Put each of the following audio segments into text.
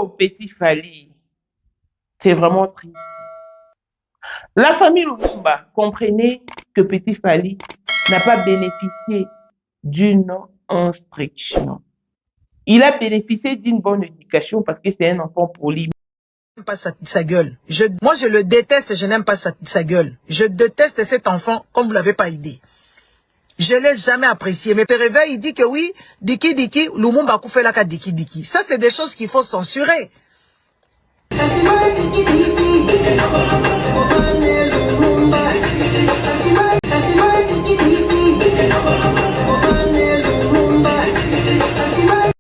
Oh, petit Fali, c'est vraiment triste. La famille Lumumba comprenait que Petit Fali n'a pas bénéficié d'une instruction. Il a bénéficié d'une bonne éducation parce que c'est un enfant poli. N'aime pas sa gueule. Moi, je le déteste, je n'aime pas sa gueule. Je déteste cet enfant comme vous l'avez pas idée. Je l'ai jamais apprécié. Mais il se réveille, il dit que oui, Diki Diki, Lumumba Koufé Laka Diki Diki. Ça, c'est des choses qu'il faut censurer.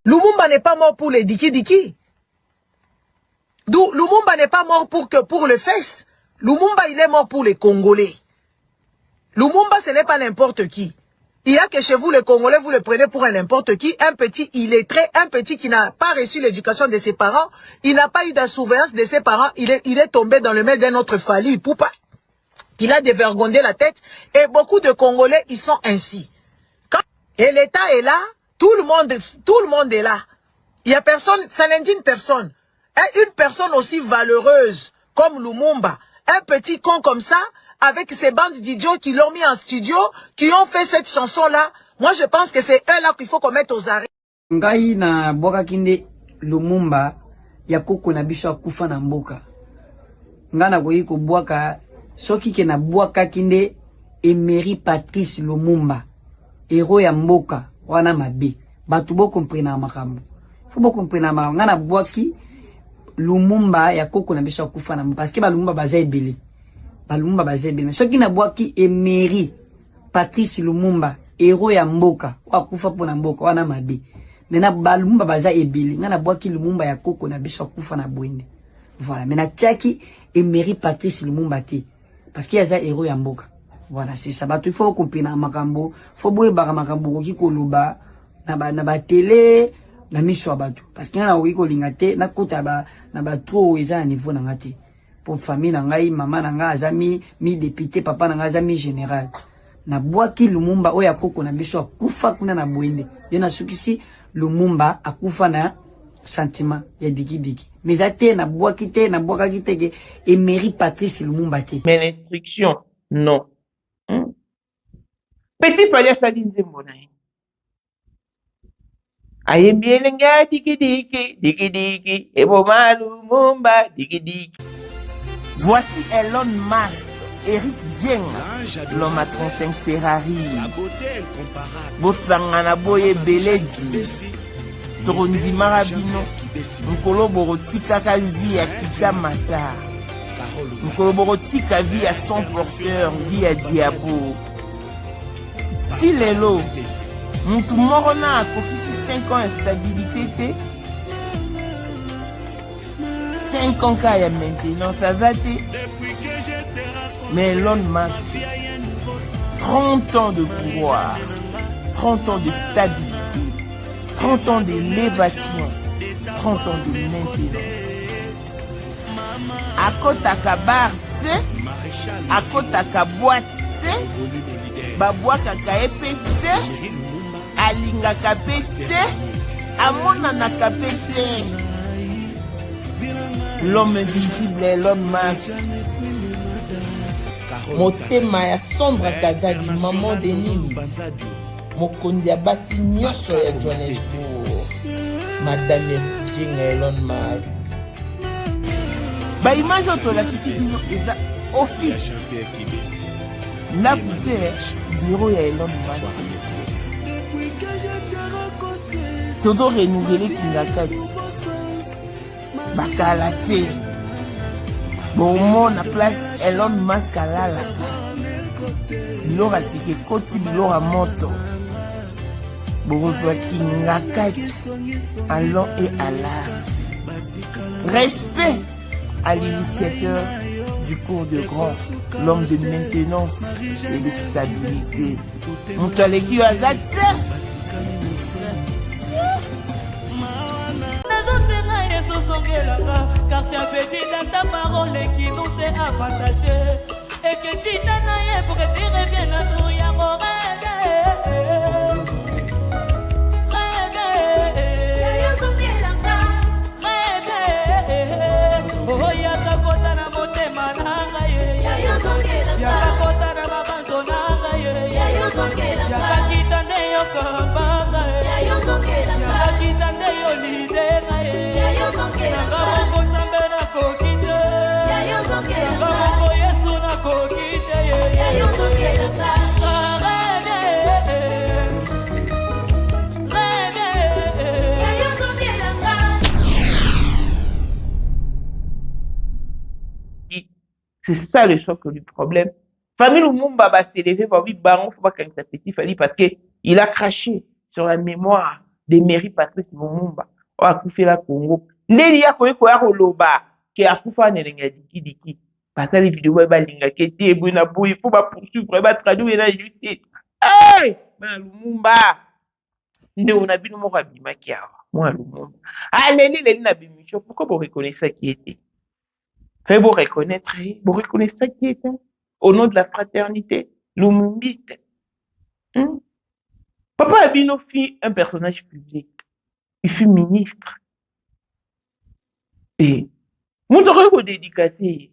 Lumumba n'est pas mort pour les Diki Diki. Lumumba n'est pas mort pour le FES. Lumumba, il est mort pour les Congolais. Lumumba, ce n'est pas n'importe qui. Il y a que chez vous, les Congolais, vous le prenez pour un n'importe qui. Un petit illettré, un petit qui n'a pas reçu l'éducation de ses parents. Il n'a pas eu de surveillance de ses parents. Il est tombé dans le mail d'un autre Fali Poupa. Il a dévergondé la tête. Et beaucoup de Congolais, ils sont ainsi. Et l'État est là. Tout le monde est là. Il y a personne, ça n'indigne personne. Et une personne aussi valeureuse comme Lumumba, un petit con comme ça, avec ces bandes d'idiots qui l'ont mis en studio, qui ont fait cette chanson-là, moi je pense que c'est eux là qu'il faut qu'on mette aux arrêts. Ngai na boka kinde Lumumba ya koko na biso akufa na mboka. Nga na koyi ko bwaka soki ke na bwaka kinde Emery Patrice Lumumba, héros ya mboka wana mabe. Batu bo comprena makambo. Faut bo comprena makambo. Nga na bwaki Lumumba ya koko na biso akufa na mboka parce que ba Lumumba baza ebele. Lumumba bazebe mais soki na bwaki Emery Patrice Lumumba héros ya mboka akufa pona mboka wana mabe mena Lumumba baza ebili nga na bwaki Lumumba ya koko na biso akufa na bwende voilà mena tiaki Emery Patrice Lumumba te parce qu'il y a héros ya mboka voilà c'est ça bato il faut comprendre makambo faut boye baka makambo ki koloba na ba télé na miso bato parce que na wi ko lingate na kota ba na ba trop eza niveau na ngate pour famille nangai maman nanga azami mi député papa nanga azami général na bwaki Lumumba oya koko na biso akufa kuna na bwende yena sukisi Lumumba akufa na sentiment ya diki diki mais ate na bwaki te na bwaka kiteke Emery Patrice Lumumba te mais l'instruction non. Petit Fali sali nzembo na ye ayembi elenga diki diki eboma Lumumba diki diki. Voici Elon Musk, Eric Dieng, l'homme à 35 Ferrari, Bosangana Boye Belegi, Torondi Marabino, Nkolo Borotika vie à Kita Mata, Nkolo Borotika vie à son porteur, vie à Diabo. Si Lelo, Moutou Morona a coquille 5 ans instabilité, 5 ans qu'il y a maintenant, ça va te. Mais Elon Musk, 30 ans de pouvoir, 30 ans de stabilité, 30 ans d'élévation, 30 ans de maintenance. À côté à Kabar, à côté à Kaboite, Babouak à Kaepete, à Linga Kapete, à Monana Kapete. L'homme invisible Elon Musk. Motema ya Sombra Kagadi, maman de Nini. Mokondi ya basi nyonso ya Johannesburg. Madame Jing Elon Musk. Ba image autolakisi bino eza office. Na kuze bureau ya Elon Musk. Todo renouveler Kingakati. Bakalate. Bon, na place Elon Musk à la bilora sike koti bilora moto. Borozwa Kingakati à long et à large. Respect à l'initiateur du cours de grand, l'homme de maintenance et de stabilité. Montaleki Azate. Quartier petit dans ta parole qui nous s'est avantagé et que tu t'en ailles pour que tu reviennes à nous y'a mon lidera nanga moko nzambe nakokite nanga moko yesu nakokite C'est ça le choc du problème. Famille Lumumba va s'élever, va oui, baron, faut pas qu'il sa petit Fali parce que il a craché sur la mémoire des mairies Patrick Lumumba. Oh, a fait la Congo. Neli ya koye koya koloba ke akufa nelenga diki. Parce que les vidéos ba linga ke te buna boui, faut pas poursuivre, ba traduire la justice. Hey! Ba Lumumba. Nde on a bino mo kabima kiawa. Moi Lumumba. Ah leli na bimisho, pourquoi vous reconnaissez ça qui était? Vous reconnaissez ça qui était au nom de la fraternité, l'umumbite. Papa Abino fit un personnage public. Il fut ministre. Et nous devons dédicacer.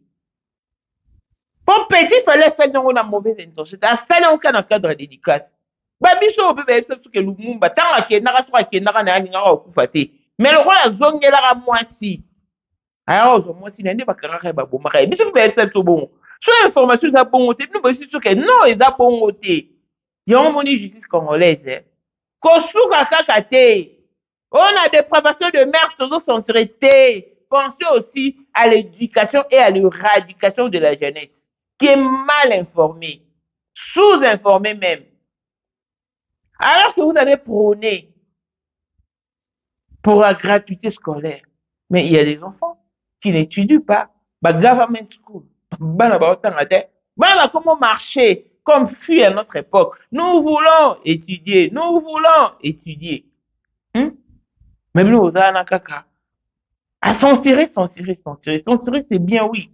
Pour petit, il fallait faire une mauvaise intention. Il fallait aucun cadre de dédicace. Babiso bébé c'est ce que Lumumba tant que n'a pas que n'a pas n'a okufate. Mais le rôle a zonge la moisi. Alors moi si n'ende pas kara ba bon maka. Biso bébé c'est tout bon. Soit information ça bon côté, nous aussi sûr que non, il a bon côté. Il y a une justice congolaise. Kosuka kakate. On a des privations de mère toujours sont traitées. Pensez aussi à l'éducation et à l'éradication de la jeunesse, qui est mal informée, sous-informée même. Alors que vous avez prôné pour la gratuité scolaire, mais il y a des enfants qui n'étudient pas. Government school. Comment marcher comme fut à notre époque. Nous voulons étudier. Nous voulons étudier. Même nous, kaka. À censurer, c'est bien, oui.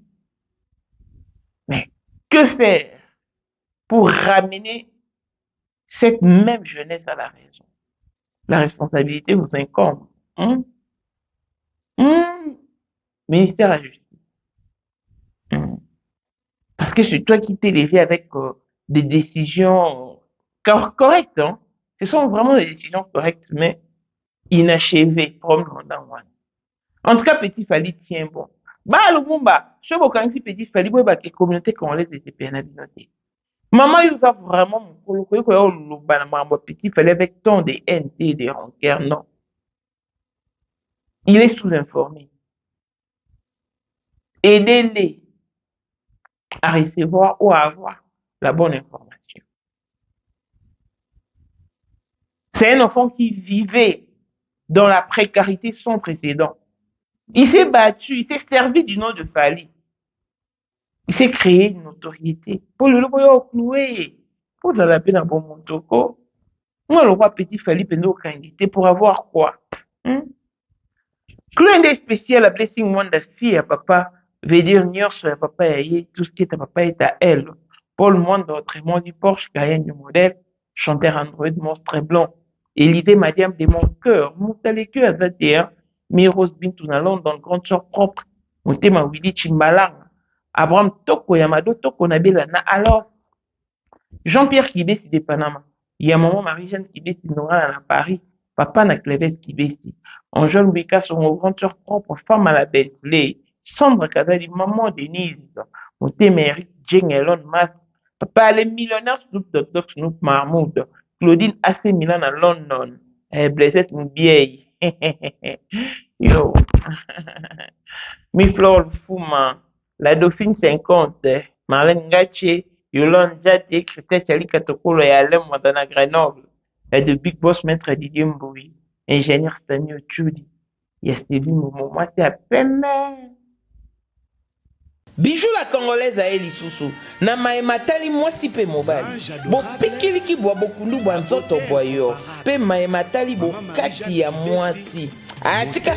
Mais que faire pour ramener cette même jeunesse à la raison? La responsabilité vous incombe. Ministère de la Justice. Parce que c'est toi qui t'es levé avec des décisions correctes. Hein? Ce sont vraiment des décisions correctes, mais inachevées. En tout cas, Petit Fali tient bon. Bah, Lumumba, je veux quand Petit Fali, la communauté congolaise était pénalisée. Maman, il a vraiment Petit Fali avec tant de haine et de rancœur. Non. Il est sous-informé. Aidez-les à recevoir ou à avoir la bonne information. C'est un enfant qui vivait dans la précarité sans précédent. Il s'est battu, il s'est servi du nom de Fali. Il s'est créé une notoriété. Pour le lobo cloué, pour la peine à bon montoko. Moi, le roi Petit Fali pendant qualité pour avoir quoi? Cloué des spécial à blessing one de fille à papa. Veut dire nior sur la papa et tout ce qui est à papa est à elle. Paul Monde, autrement du Porsche, Cayenne du modèle, chanteur Android, monstre blanc. Et l'idée Madiam de mon cœur, Moutaleku à 21, Miros Bintunalon dans le grand sort propre, Moutema Willy Chimbalang, Abraham Toko Yamado Toko Nabelana. Alors, Jean-Pierre Kibesi de Panama, il y a maman Marie-Jeanne Kibesi Nora à Paris, papa na Cléves Kibesi, Angèle Wika sur mon grand sort propre, femme à la Bentley. Sandra Kazali, maman Denise, Moutema Eric, Jeng Elon Musk, papa les millionnaires Snoop Dogg, Snoop Mahmoud, Claudine AC Milan à London, Blessette Mbieyi, yo, Miflor Fuma, la Dauphine 50, Marlène Gaché, Yolande Jate, Christelle Chali Katokolo et Alain Montana Grenoble, et de Big Boss Maître Didier Mboui, ingénieur Stanley Chudi, Yastevi Momo, moi c'est à peine. Bijou la congolaise a eli susu na maematali mwasi pe mobali bo pikiliki bwa bokundu bwa nzoto bwa yo pe maematali bo kati ya mwasi atika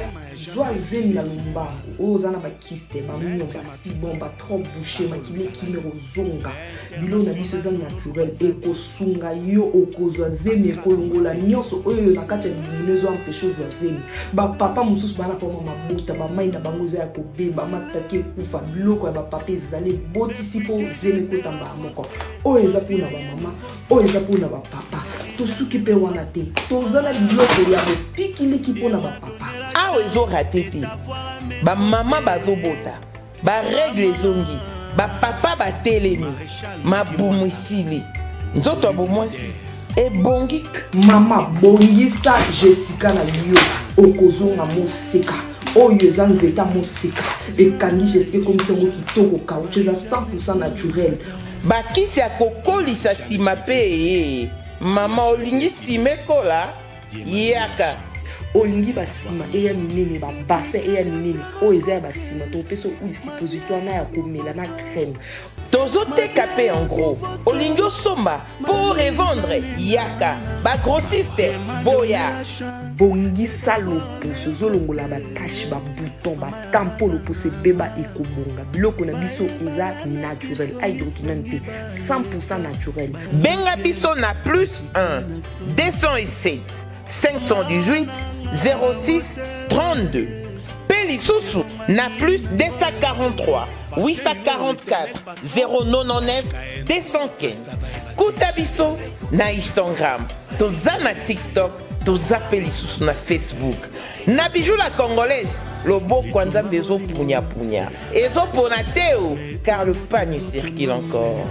Joa zemi na lumbaku ozana bakiste bamunyo bafibon trop bouché makile kimero zonga bilo na biso za naturel ekosunga yo okozwa zemi ekolongola nyonso oyo na kati ya bimunezo empêcher zwa zemi bapapa mosusu bana po mabuta bamai na bango za ya kobeba mataki ekufa biloko ya bapapa ezali botisi po zemi ekotamba moko oyo eza mpona bamama oyo eza mpona bapapa tosuki pe wana te tozala biloko ya bopikiliki mpona bapapa awa ezorate te bamama bazobota baregle ezongi bapapa batelemi mabumu esili nzoto ya bomwasi ebongi mama bongisa Jessica na yo okozonga moseka oyo eza nzeta moseka ekangi Jessica ekomisa yango kitoko kaucho eza 100% naturel bakisi ya kokolisa nsima mpe eye mama olingi nsima ekola yaka olingi basima eya minene babase eya minene oyo eza ya basima topesa oyo suppositoire na ya komela na crème tozoteka mpe en gros olingi osomba mpo revendre yaka bagrossiste boya bongisa loposo ozolongola batache babouton batampo loposo ebeba ekobonga biloko na biso eza naturel hydroquinone te 100% naturel benga biso na plus 1 207 518 06 32 mpe lisusu na plus 243 844 099 215 kuta biso na Instagram toza na TikTok toza mpe lisusu na Facebook na Bijou la Congolaise loboko ya Nzambe ezopunyapunya ezopona te o car le pagne circule encore.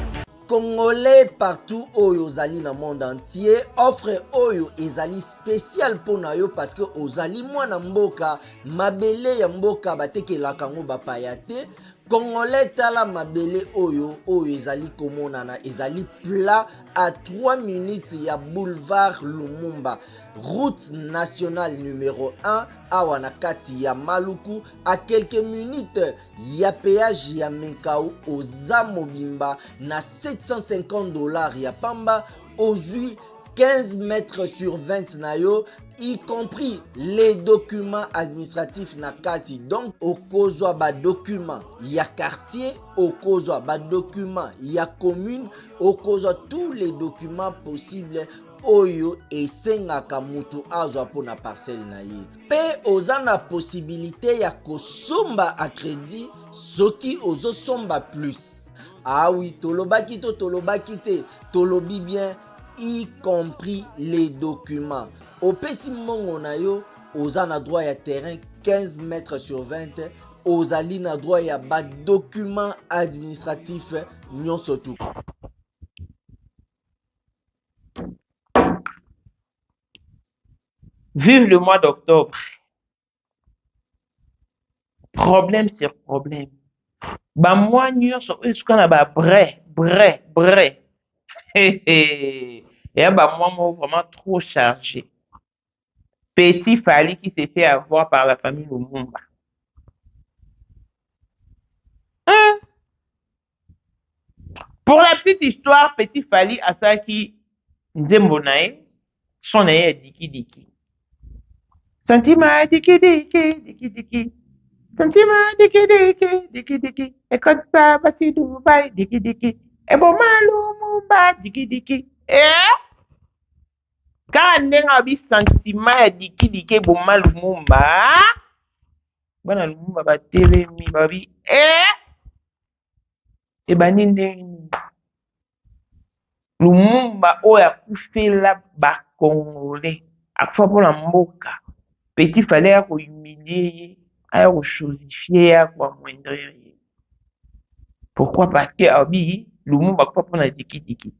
Congolais partout oyo ozali na monde entier offre oyo ezali spécial pona yo parce que ozali mwana mboka mabele ya mboka batekelaka ngo bapaya te Congolais tala mabele oyo ezali komonana ezali plat à 3 minutes ya boulevard Lumumba route nationale numéro 1 awa na kati ya Maluku à quelques minutes ya péage ya Menkau oza mobimba na $750 ya pamba ozui 15 mètres sur 20 na yo y compris les documents administratifs na kati donc okozwa ba documents ya quartier okozwa ba documents ya commune okozwa tous les documents possibles oyo esengaka mutu azwa pona parcelle na ye pe oza na possibilité ya kosomba a crédit soki ozosomba plus ah oui tolobaki to tolobaki te tolobi bien y compris les documents opesi mongo na yo oza na droit ya terrain 15 mètres sur 20 ozali na droit ya ba documents administratifs nyonso tu. Vive le mois d'octobre. Problème sur problème. Ba mois nyonso esukana ba bré. Et bah moi vraiment trop chargé. Petit Fally qui s'est fait avoir par la famille Lumumba. Pour la petite histoire, Petit Fally Asaki Nzembonae, son aïe Diki. Sentiment Diki. Sentiment Diki. Et comme ça, Basi Dubaï Diki. Et bon Lumumba Diki. Quand on a vu sentiment Diki bon Lumumba, bon Lumumba va télémi babi et banine Lumumba oya kufela ba Congolais akfa pour la mboka Petit Fally ya ko humilier ya ko chosifier ya ko amoindrir. Pourquoi? Parce que abi Lumumba kwa pona Diki.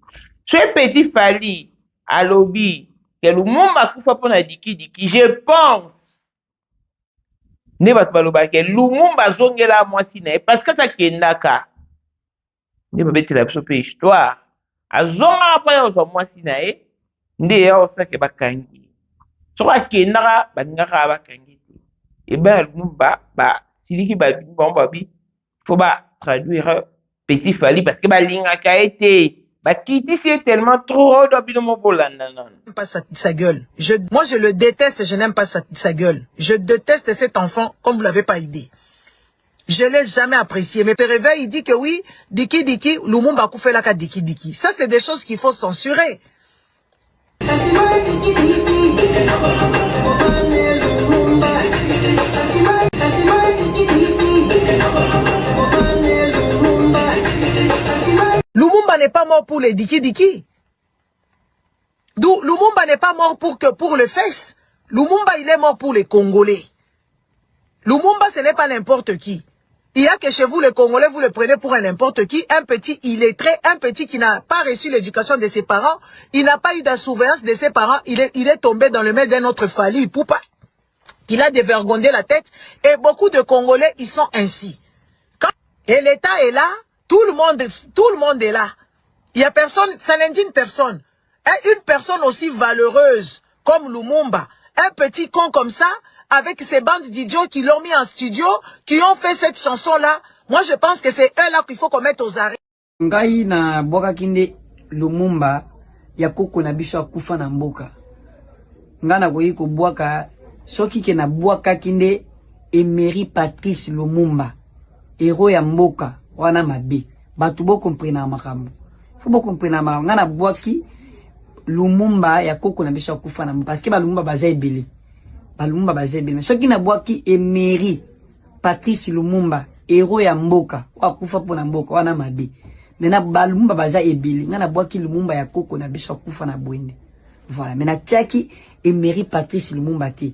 Ce Petit Fally à lobby que Lumumba kufa pona Diki, je pense ne bat baloba ke Lumumba zongela mwasi na parce que ça kendaka ne ba betela biso pe histoire azonga pa yo zo mwasi na nde ya osake bakangi so akendaka baningaka bakangi et ben Lumumba ba siliki ba babi faut ba traduire Petit Fally parce que ba lingaka été ba kiti c'est tellement trop d'obino mobolanda non Pas sa gueule. Moi je le déteste, je n'aime pas sa gueule. Je déteste cet enfant comme vous l'avez pas idée. Je l'ai jamais apprécié. Mais te réveille, il dit que oui, Diki, Lumumba Koufé Laka Diki. Ça, c'est des choses qu'il faut censurer. Lumumba n'est pas mort pour les Diki. D'où Lumumba n'est pas mort pour le FES. Lumumba, il est mort pour les Congolais. Lumumba, ce n'est pas n'importe qui. Il y a que chez vous, les Congolais, vous le prenez pour un n'importe qui. Un petit illettré, un petit qui n'a pas reçu l'éducation de ses parents. Il n'a pas eu de surveillance de ses parents. Il est tombé dans le mail d'un autre Fali Poupa. Il a dévergondé la tête. Et beaucoup de Congolais, ils sont ainsi. Et l'État est là. Tout le monde est là. Il y a personne, ça n'indigne personne. Et une personne aussi valeureuse comme Lumumba, un petit con comme ça, avec ces bandes d'idiots qui l'ont mis en studio, qui ont fait cette chanson-là, moi je pense que c'est eux là qu'il faut qu'on mette aux arrêts. Ngai na boka kinde Lumumba ya koko na biso akufa na mboka. Nga na koyi ko bwaka soki ke na bwaka kinde Emery Patrice Lumumba, héros ya mboka wana mabe. Batu bo comprena makambo. Faut bo comprena makambo. Nga na bwaki Lumumba ya koko na biso akufa na mboka parce que ba Lumumba baza ebele. Lumumba bazebele soki na bwaki Emery Patrice Lumumba héros ya mboka akufa pona mboka wana mabe mena Lumumba baza ebele nga na bwaki Lumumba ya koko na biso akufa na bwende voilà mena tiaki Emery Patrice Lumumba te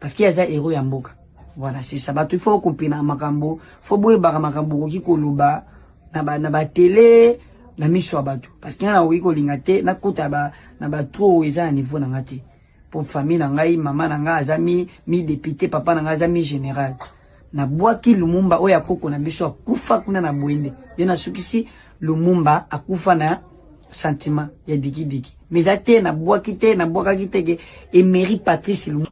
parce que yaza héros ya mboka voilà c'est ça bato il faut comprendre makambo faut boye baka makambo ki koloba na ba télé na miso bato parce que nga na ko linga te na kota na ba trop eza niveau na ngati pour famille na ngai maman na ngai azami mi député papa na ngai azami général na bwaki Lumumba oya koko na biso akufa kuna na bwende ye na sukisi Lumumba akufa na sentiment ya diki mais ate na bwaki te na bwaka kitege Emery Patrice Lumumba.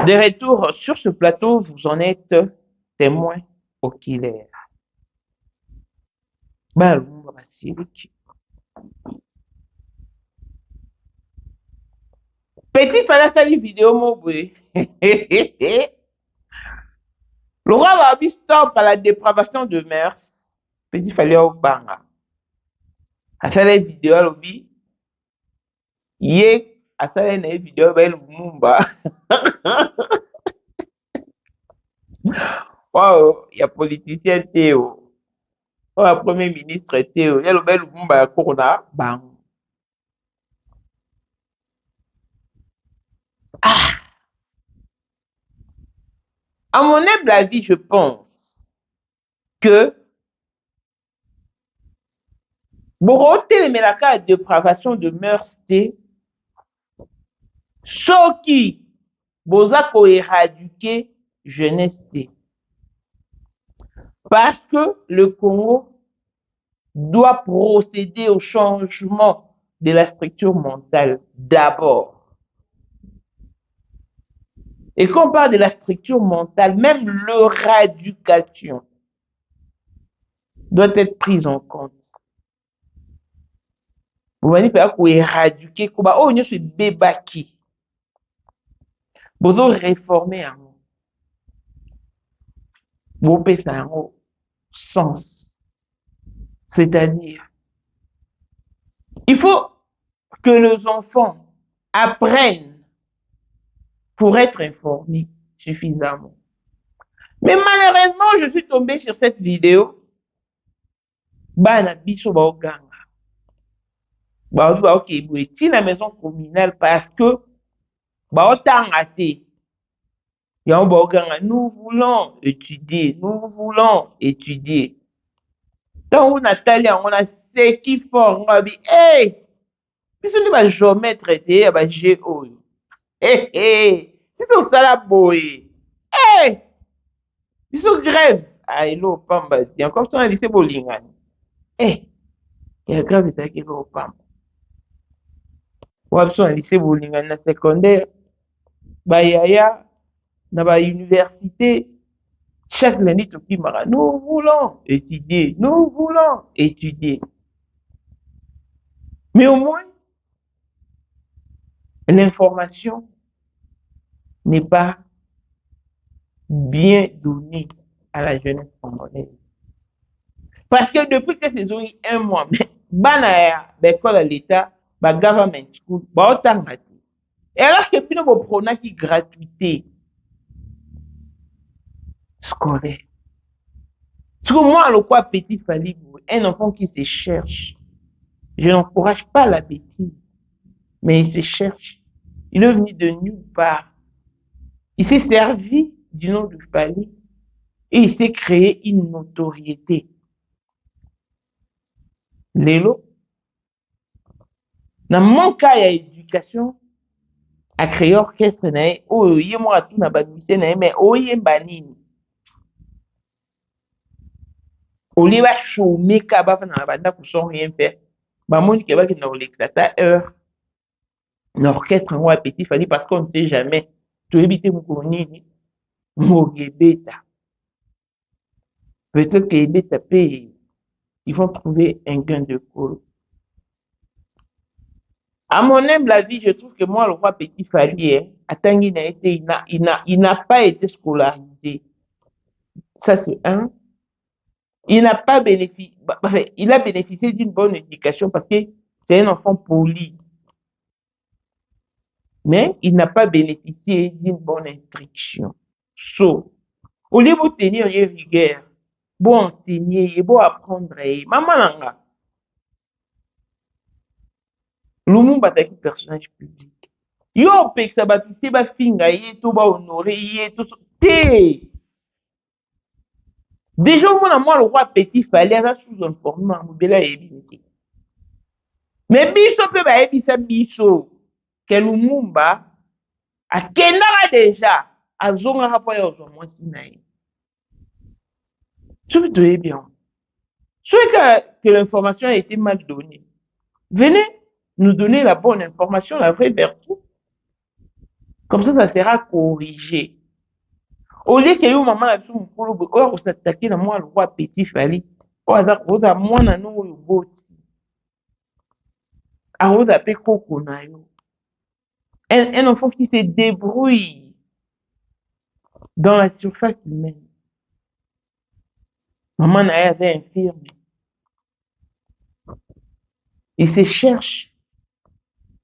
De retour sur ce plateau, vous en êtes témoin oculaire. Bah Lumumba basiriki. Petit fallait faire une vidéo mobile. Le roi va dire stop à la dépravation de mœurs. Petit fallait au banga. À faire une vidéo à l'obi. Yé, à faire une vidéo avec Lumumba. Wow, il y a politicien Théo. Oh, le premier ministre Théo. Il y a le bel Lumumba à Corona. Bang. Ah. À mon humble avis, je pense que Boroté mais la carte de dépravation de mœurs, c'est ce qui boza ko éradiquer jeunesse. Parce que le Congo doit procéder au changement de la structure mentale d'abord. Et quand on parle de la structure mentale, même leur éducation doit être prise en compte. Vous voyez, il faut éradiquer, oh, nous sommes bébaki. Vous devez réformer un mot. Vous pouvez faire un mot sens. C'est-à-dire, il faut que les enfants apprennent pour être informés suffisamment. Mais malheureusement, je suis tombé sur cette vidéo. Bana biso ba oganga. Ba ok, si la maison communale parce que ba otanga te. Ya ba oganga, nous voulons étudier, nous voulons étudier. Tant on a tali on a ce qui fort, on dit hey, biso ni ba géomètre te ba géo. Hey, biso sala boy. Hey, biso grève. Ah, ilo pamba, bien comme ça on a dit c'est bolingani. Eh, il y a grave ça qui est au PAM. Ou absent lycée Bolingan na secondaire, bah yaya, na ba université, chaque lundi tout qui mara, nous voulons étudier, nous voulons étudier. Mais au moins, l'information n'est pas bien donnée à la jeunesse congolaise. Parce que depuis que c'est eu un mois, banaya, l'école à l'État, ba government school, ba otanga. Et alors que puis nous prenons qui gratuité scolaire. Parce que moi, le quoi petit fallait un enfant qui se cherche, je n'encourage pas la bêtise. mais il se cherche. Il est venu de nulle part. Il s'est servi du nom de Fally et il s'est créé une notoriété. Lelo, na mon cas, il y a éducation à créer orchestre, oh, il y a moi tout na badmission, mais oh, il y a banini. Au lieu de chômer, kaba na la banda pour sans rien faire. Bah, mon qui va qui n'a pas heure. L'orchestre, moi, petit, fallait parce qu'on ne sait jamais. Tu évites mon connu, mon bêta. Peut-être que bêta paye. Ils vont trouver un gain de cause. À mon humble avis, je trouve que moi, le roi Petit Fally, attends, il n'a pas été scolarisé. Ça, c'est un. Il n'a pas bénéficié, enfin, il a bénéficié d'une bonne éducation parce que c'est un enfant poli. Mais il n'a pas bénéficié d'une bonne instruction. So, au lieu de tenir une rigueur, bon enseigner, bon apprendre, maman nanga, Lumumba est un personnage public. Yo, pek sa batute ba finga ye, to ba honoré ye, to te. Déjà, moi, le roi Petit Fally, ça sous-informé, mobile et mais biso pe ba ebisa biso, que Lumumba, a kendaka déjà, a zonga rapport ya ozwa mwasi na ye. Soki toyebi bien. Soit que l'information a été mal donnée, venez nous donner la bonne information, la vraie vertu. Comme ça sera corrigé. Au lieu que yo maman a su mukolo bo, oya s'attaquer na moi le roi Petit Fally, oza mwana no oyo boti. Oza pe koko na yo. Un enfant qui se débrouille dans la surface humaine. Maman na ye aza infirme. Il se cherche.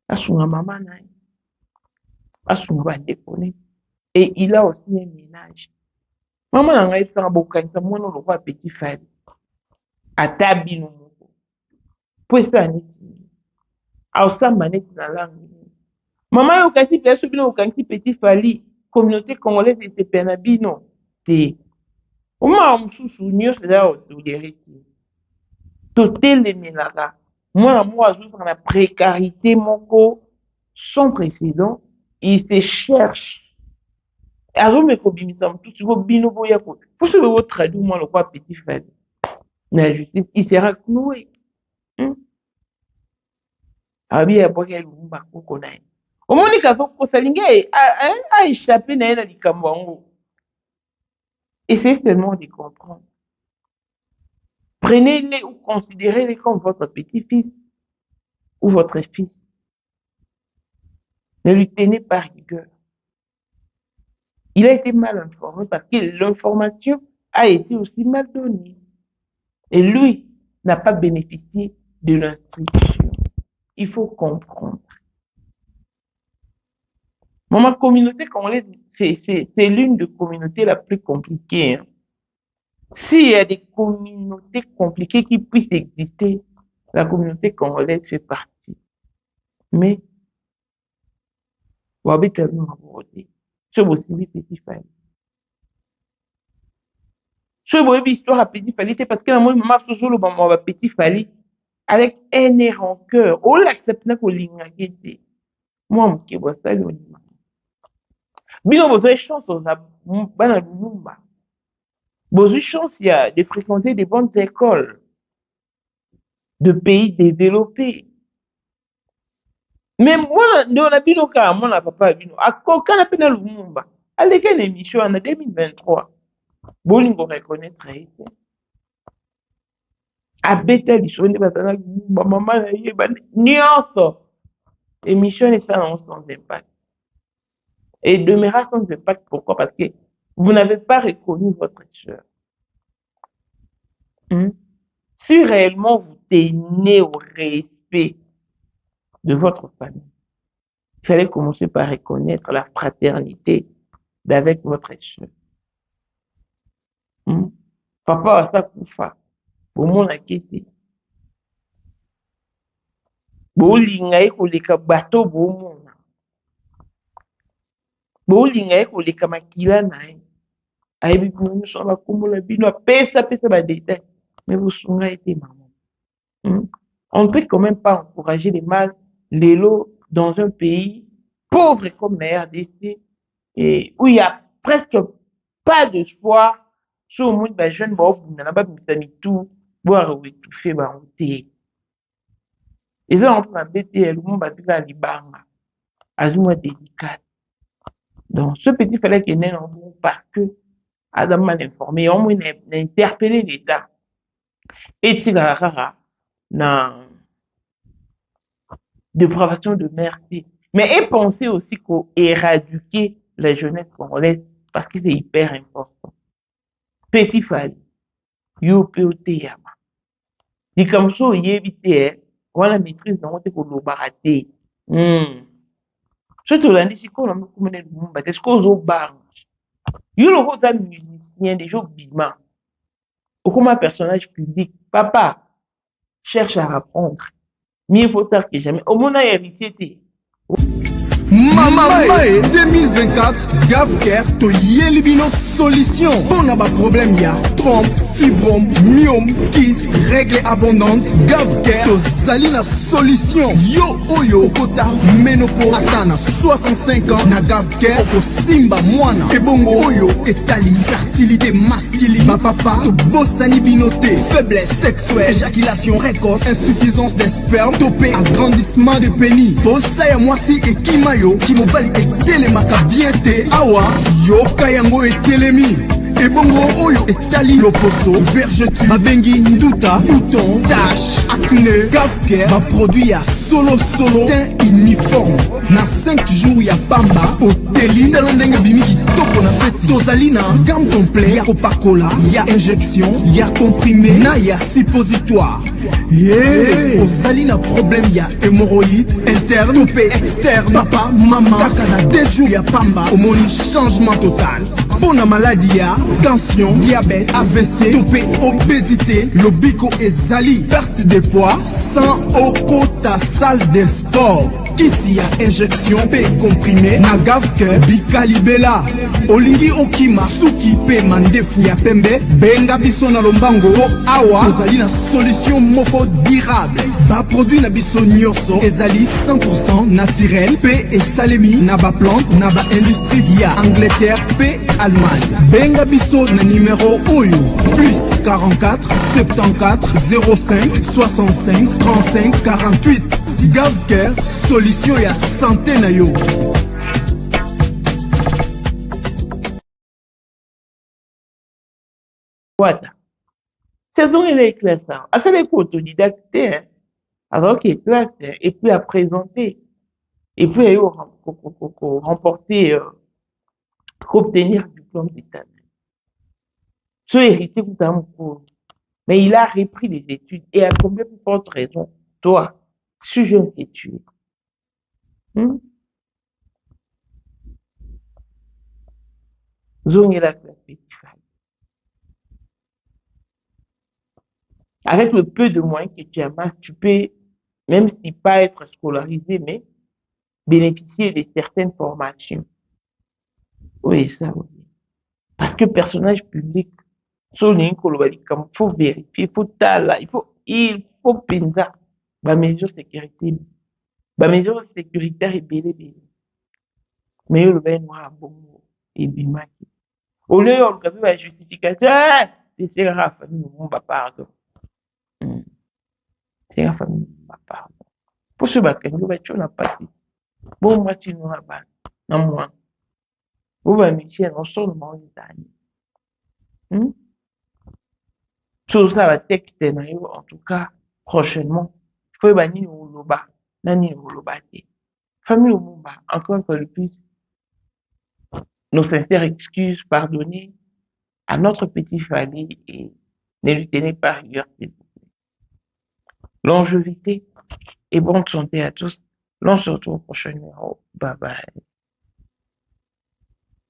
Asunga maman na ye. Asunga bandekone. Et il a aussi un ménage. Maman na ngai sanga bokanisa mwana le roi Petit Fally. Ata bino moko. Po esa neti. Aosamba neti na langue. Maman yo kasi peso bino okanisi Petit Fally. Communauté congolaise esepe na bino. Te. Oma mosusu nyonso eza otolere te. Totelemelaka. Mwana moko azozala na précarité moko sans précédent. Il se cherche. Azomeka obimisa mutu siko bino boya ko. Pour ce que traduire moi le roi Petit Fally. La justice, il sera cloué. Abi ya boya Lumumba koko na ye. Omoni ka ko salinga a échappé na ye na likambo yango. Essayez seulement de comprendre. Prenez-les ou considérez-les comme votre petit-fils ou votre fils. Ne lui tenez pas rigueur. Il a été mal informé parce que l'information a été aussi mal donnée. Et lui n'a pas bénéficié de l'instruction. Il faut comprendre. Ma communauté congolaise, c'est l'une des communautés la plus compliquée. S'il y a des communautés compliquées qui puissent exister, la communauté congolaise fait partie. Mais, vous avez tellement abordé. Je vous ai Petit Fally. Je vous ai histoire à Petit Fally, parce que moi, maman, toujours le Petit Fally, avec un air en cœur. On l'accepte na kolingakete. Moi, je vois ça, bino vous avez chance bana Lumumba. Vous avez chance de fréquenter des bonnes écoles de pays développés. Mais moi, on a bino ka moi na papa bino. Akoka na pena Lumumba. Allez une émission en 2023. Bolingo reconnaître été. Abeta lisoni batana Lumumba maman na ye ba nyonso. Émission est ça sans impact. Et demeurera sans impact. Pourquoi? Parce que vous n'avez pas reconnu votre soeur. Si réellement vous tenez au respect de votre famille, il fallait commencer par reconnaître la fraternité d'avec votre soeur. Papa a ça pour faire. Pour mon inquiété. bolinga ekoleka bato bomona bolinga ekoleka makila na ye ayebi bino nyonso bakombola bino apesa badetail mais bosunga ete mama. On ne peut quand même pas encourager les mâles lelo dans un pays pauvre comme la RDC et où il y a presque pas d'espoir sur au monde ba jeune ba obunda na ba misami tout boire ou étouffer ba honte. Et là on peut embêter le monde ba tika libanga azuma délicat. Donc ce petit fallait qu'il n'ait non parce que Adam mal informé on m'a interpellé l'État et tika rara na dépravation de mercy. Mais et penser aussi qu'au éradiquer la jeunesse congolaise parce que c'est hyper important. Petit Fally, yo POT yama. Di comme ça, yébité, voilà maîtrise dans votre collaboraté. Surtout là, si qu'on a me connaît le monde, parce qu'on zo bar. Yo le rôle musicien des jours bima. Ou comme un personnage public, papa cherche à apprendre. Mieux vaut tard que jamais. Au moins, héritier. Mamae 2024 Gavker to Yelibino solution. Bon a problème ya trompe, fibrome, myome, kyste, règle abondante. Gavker to Zalina solution. Yo oyo kota ménopause asana 65 ans na Gavker oko simba mwana. Ebongo oyo etali fertilité masculine. Ma papa to bossani binoté, faiblesse sexuelle, éjaculation précoce, insuffisance des spermes, topé agrandissement de pénis. Bossa ya mwasi et kimayo qui mobali etelemaka bien te awa yoka yango etelemi ebongo oyo etali loposo vergeture babengi nduta bouton tache acné Gavker baproduit ya solo teint uniforme na 5 jours ya pamba oteli tala ndenge bimi kitoko na feti tozali na gamme complet ya kopakola ya injection ya comprimé na ya suppositoire. Ozali na problème ya hémorroïde interne topé externe papa mama kaka na 2 jours ya pamba omoni changement total. Pona maladie ya tension, diabète, AVC, topé obésité, lobiko ezali perte de poids sans okota salle de sport. Kisi ya injection pe comprimé na Gavker bikalibela olingi okima suki pe mandefu ya pembe benga biso na lombango po awa ozali na solution moko durable ba produit na biso nyonso ezali 100% naturel pe esalemi na ba plante na ba industrie ya Angleterre pe Allemagne. Benga biso na numéro oyo plus 44 74 05 65 35 48. Gavker solution ya santé na yo. Voilà. Saison il est classe. À ça les autodidacte, hein. Alors qu'il est classe et puis à présenter et puis à remporter, obtenir le diplôme d'état. Ce héritier coûte un cours. Mais il a repris les études et à combien de fortes raisons, toi, sujet que tu es. Zone la classe petit Fally. Avec le peu de moyens que tu as, tu peux, même si pas être scolarisé, mais bénéficier de certaines formations. Oui, ça, oui. Parce que personnage public, il faut vérifier, il faut penser. Ba mesure sécurité. Ba mesure sécuritaire est belé. Mais le ben noir bon et bimaki. Au lieu on a fait la justification, c'est la famille mon pardon. C'est la famille mon pardon. Pour ce bac, nous va n'a pas dit. Bon moi tu n'auras pas. Non moi. Vous va Michel on sort le monde d'année. Tout ça va texte en tout cas prochainement. Faut bannir au loba, nani au loba. Famille au mumba, encore une fois de plus, nos sincères excuses, pardonnez à notre petit Fally et ne lui tenez pas rigueur, s'il vous plaît. Longévité et bonne santé à tous. L'on se retrouve au prochain numéro. Bye bye.